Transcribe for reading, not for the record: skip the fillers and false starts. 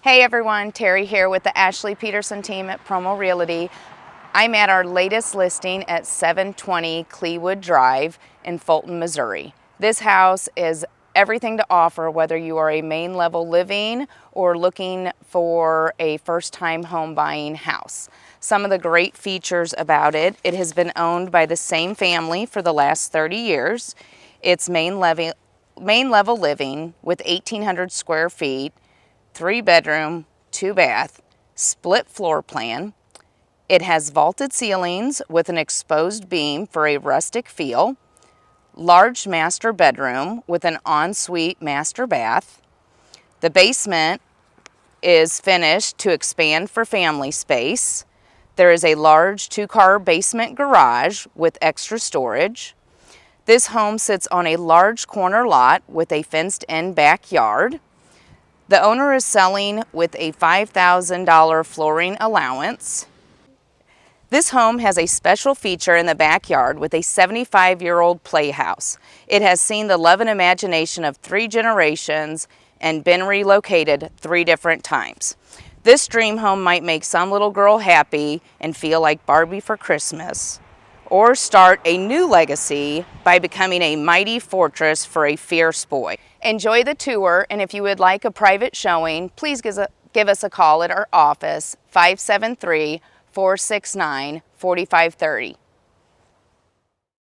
Hey everyone, Terry here with the Ashley Peterson team at Promo Realty. I'm at our latest listing at 720 Kleewood Drive in Fulton, Missouri. This house is everything to offer whether you are a main level living or looking for a first time home buying house. Some of the great features about it: it has been owned by the same family for the last 30 years. It's main level living with 1,800 square feet, 3-bedroom, 2-bath, split floor plan. It has vaulted ceilings with an exposed beam for a rustic feel, large master bedroom with an ensuite master bath. The basement is finished to expand for family space. There is a large 2-car basement garage with extra storage. This home sits on a large corner lot with a fenced-in backyard. The owner is selling with a $5,000 flooring allowance. This home has a special feature in the backyard with a 75-year-old playhouse. It has seen the love and imagination of 3 generations and been relocated 3 different times. This dream home might make some little girl happy and feel like Barbie for Christmas, or start a new legacy by becoming a mighty fortress for a fierce boy. Enjoy the tour, and if you would like a private showing, please give us a call at our office, 573-469-4530.